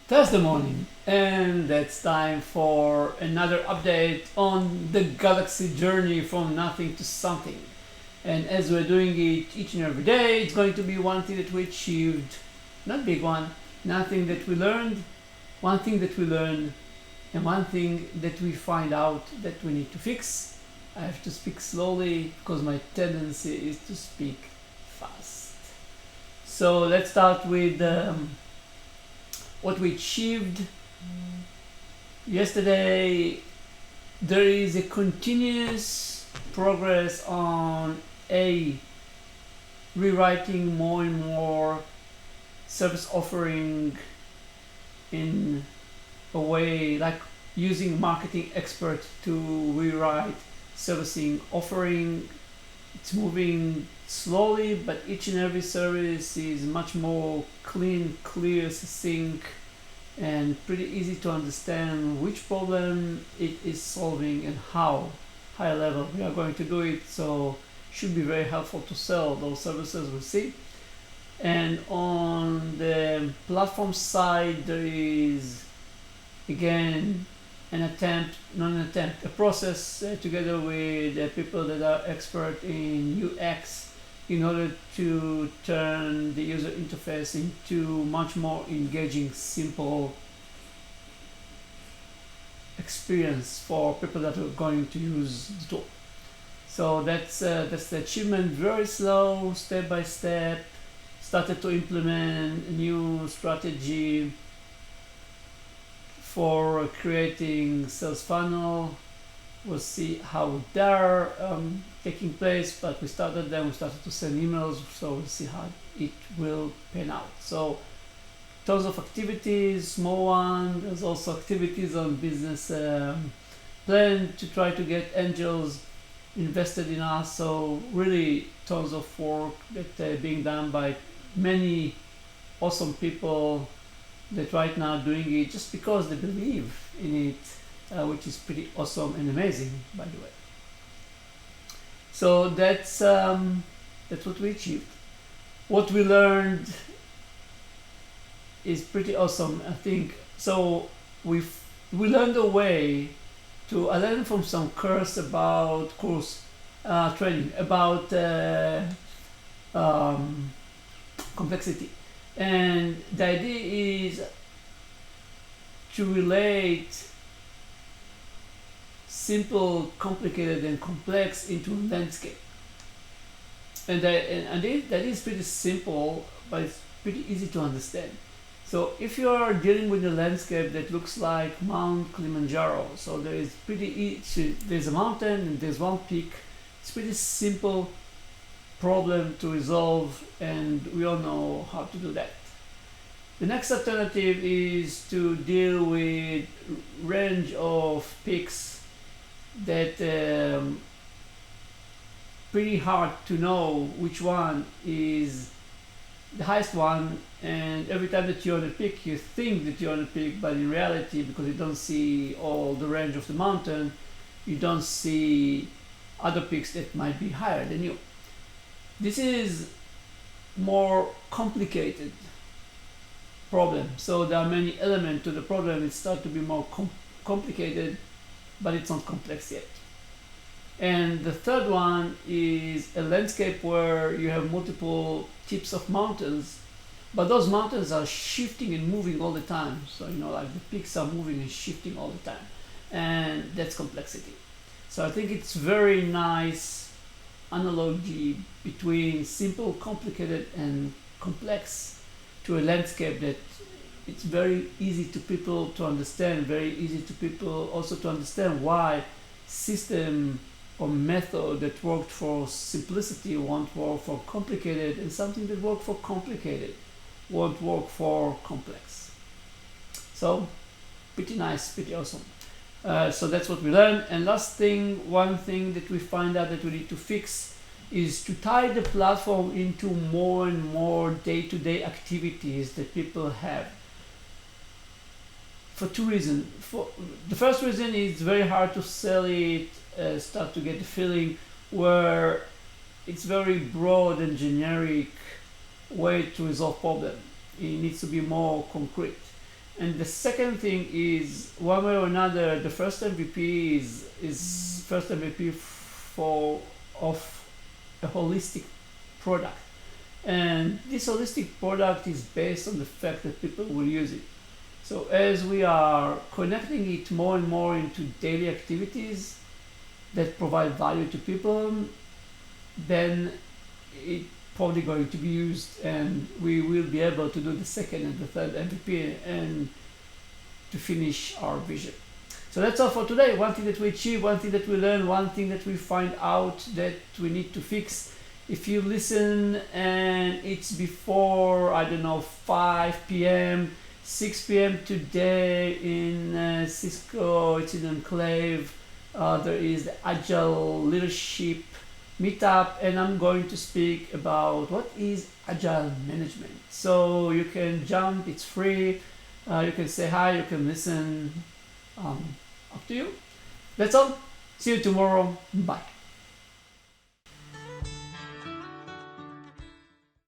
Thursday morning, and that's time for another update on the Galaxy journey from nothing to something. And as we're doing it each and every day, it's going to be one thing that we achieved, not big one, nothing that we learned, one thing that we learned, and one thing that we find out that we need to fix. I have to speak slowly because my tendency is to speak fast. So let's start with what we achieved yesterday. There is a continuous progress on rewriting more and more service offering in a way like using marketing expert to rewrite servicing offering. It's moving slowly, but each and every service is much more clean, clear, succinct, and pretty easy to understand which problem it is solving and how high level we are going to do it. So should be very helpful to sell those services we see. And on the platform side, there is again a process together with people that are expert in UX in order to turn the user interface into much more engaging, simple experience for people that are going to use the tool. So that's the achievement. Very slow, step by step. Started to implement a new strategy for creating sales funnel. We'll see how they're taking place, but we started them. We started to send emails, so we'll see how it will pan out. So tons of activities, small one. There's also activities on business plan to try to get angels invested in us. So really tons of work that being done by many awesome people that right now doing it just because they believe in it, which is pretty awesome and amazing, by the way. So that's what we achieved. What we learned is pretty awesome, I think. So we learned a way to. I learned from some course training about complexity. And the idea is to relate simple, complicated, and complex into a landscape. And that is pretty simple, but it's pretty easy to understand. So if you are dealing with a landscape that looks like Mount Kilimanjaro, so there's a mountain and there's one peak. It's pretty simple problem to resolve, and we all know how to do that. The next alternative is to deal with range of peaks that pretty hard to know which one is the highest one, and every time that you're on a peak you think that you're on a peak, but in reality, because you don't see all the range of the mountain, you don't see other peaks that might be higher than you. This is more complicated problem. So there are many elements to the problem. It starts to be more complicated, but it's not complex yet. And the third one is a landscape where you have multiple tips of mountains, but those mountains are shifting and moving all the time. So like the peaks are moving and shifting all the time, and that's complexity. So I think it's very nice analogy between simple, complicated, and complex to a landscape that it's very easy to people to understand, very easy to people also to understand why system or method that worked for simplicity won't work for complicated, and something that worked for complicated won't work for complex. So pretty nice, pretty awesome. So that's what we learned. And last thing, one thing that we find out that we need to fix is to tie the platform into more and more day-to-day activities that people have. For two reasons. The first reason is very hard to sell it, start to get the feeling where it's very broad and generic way to resolve problem. It needs to be more concrete. And the second thing is, one way or another, the first MVP is first MVP for of a holistic product. And this holistic product is based on the fact that people will use it. So as we are connecting it more and more into daily activities that provide value to people, then it's probably going to be used, and we will be able to do the second and the third MVP and to finish our vision. So that's all for today. One thing that we achieve, one thing that we learn, one thing that we find out that we need to fix. If you listen and it's before, I don't know, 5 p.m., 6 p.m. today in Cisco, it's in Enclave, there is the Agile Leadership Meetup, and I'm going to speak about what is Agile Management. So you can jump, it's free, you can say hi, you can listen, up to you. That's all. See you tomorrow. Bye.